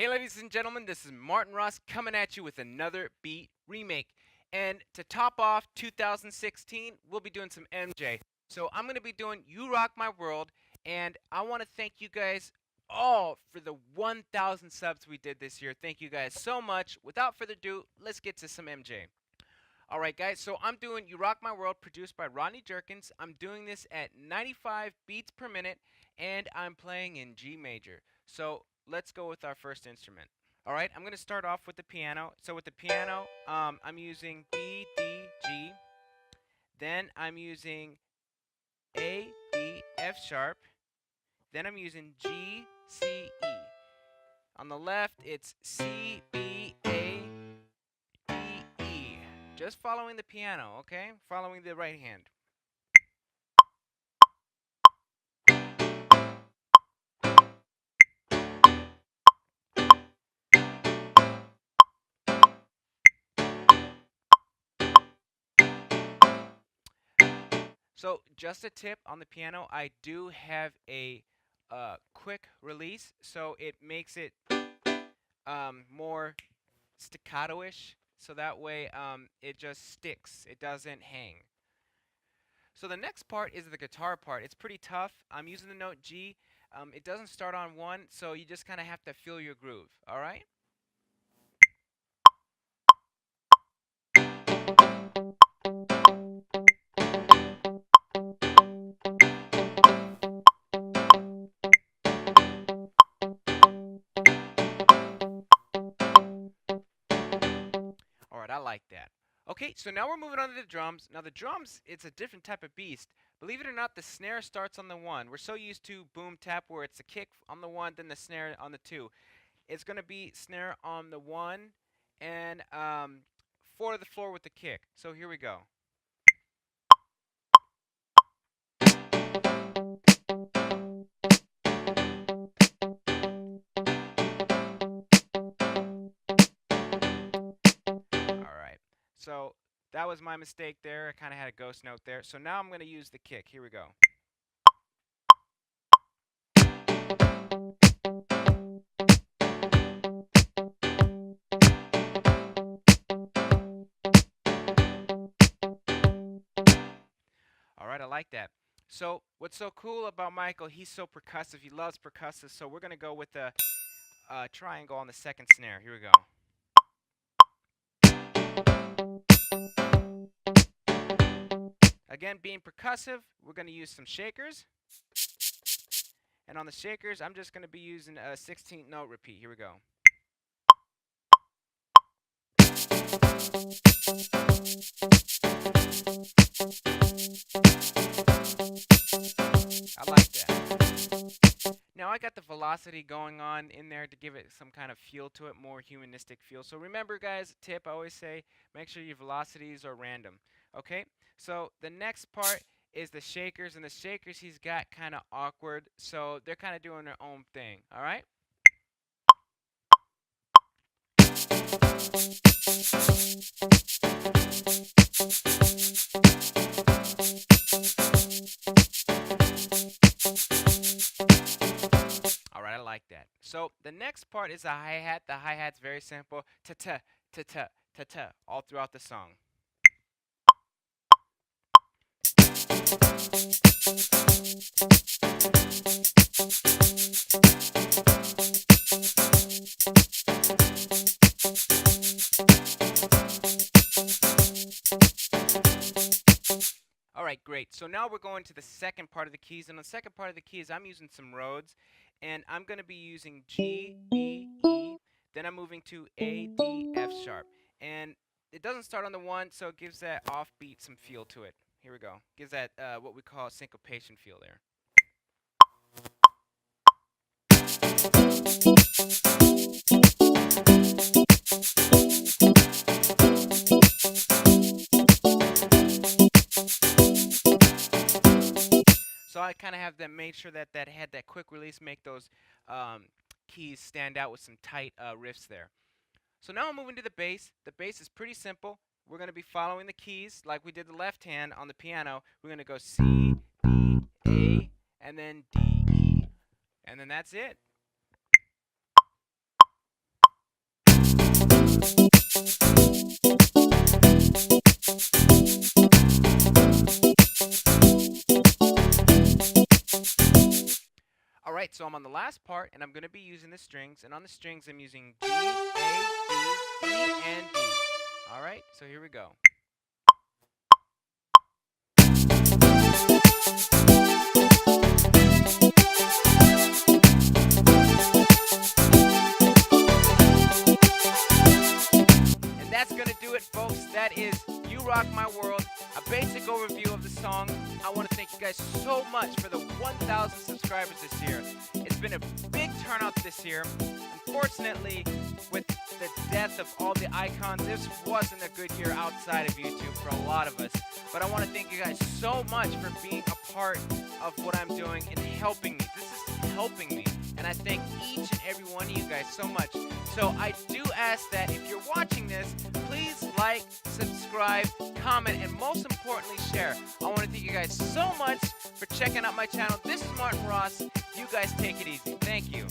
Hey, ladies and gentlemen, this is Martin Ross coming at you with another beat remake. And to top off 2016, we'll be doing some MJ. So I'm going to be doing You Rock My World, and I want to thank you guys all for the 1,000 subs we did this year. Thank you guys so much. Without further ado, let's get to some MJ. Alright, guys, so I'm doing You Rock My World, produced by Rodney Jerkins. I'm doing this at 95 beats per minute, and I'm playing in G major. So let's go with our first instrument. Alright, I'm going to start off with the piano. So with the piano, I'm using B, D, G. Then I'm using A, D, F sharp. Then I'm using G, C, E. On the left, it's C, B, A, D, E. Just following the piano, okay? Following the right hand. So just a tip on the piano, I do have a quick release, so it makes it more staccato-ish, so that way it just sticks. It doesn't hang. So the next part is the guitar part. It's pretty tough. I'm using the note G. It doesn't start on one, so you just kind of have to feel your groove. All right? All right, I like that. Okay, so now we're moving on to the drums. Now the drums, it's a different type of beast. Believe it or not, the snare starts on the one. We're so used to boom tap where it's a kick on the one, then the snare on the two. It's going to be snare on the one and four to the floor with the kick. So here we go. All right. So that was my mistake there. I kind of had a ghost note there. So now I'm going to use the kick. Here we go. All right, I like that. So what's so cool about Michael, he's so percussive. He loves percussive. So we're going to go with the triangle on the second snare. Here we go. Again, being percussive, we're going to use some shakers. And on the shakers, I'm just going to be using a 16th note repeat. Here we go. I like that. Now I got the velocity going on in there to give it some kind of feel to it, more humanistic feel. So remember, guys, tip I always say, make sure your velocities are random. Okay? So the next part is the shakers, and the shakers he's got kind of awkward, so they're kind of doing their own thing. All right? All right, I like that. So the next part is the hi-hat. The hi-hat's very simple. Ta-ta, ta-ta, ta-ta, all throughout the song. All right, great. So now we're going to the second part of the keys. And the second part of the keys, I'm using some Rhodes. And I'm going to be using G, B, E. Then I'm moving to A, D, F sharp. And it doesn't start on the one, so it gives that offbeat some feel to it. Here we go. Gives that what we call syncopation feel there. So I kind of have them made sure that that had that quick release, make those keys stand out with some tight riffs there. So now I'm moving to the bass. The bass is pretty simple. We're going to be following the keys like we did the left hand on the piano. We're going to go C, D, A, and then D, E. And then that's it. on the last part, and I'm going to be using the strings. And on the strings, I'm using G, A, D, E, and D. All right, so here we go. And that's going to do it, folks. That is You Rock My World, a basic overview of the song. I want to thank you guys so much for the 1,000 subscribers this year. It's been a big turnout this year. Unfortunately, with the death of all the icons, this wasn't a good year outside of YouTube for a lot of us. But I want to thank you guys so much for being a part of what I'm doing and helping me. This is helping me. And I thank each and every one of you guys so much. So I do ask that if you're watching this, please like, subscribe, comment, and most importantly, share. I want to thank you guys so much for checking out my channel. This is Martin Ross. You guys take it easy. Thank you.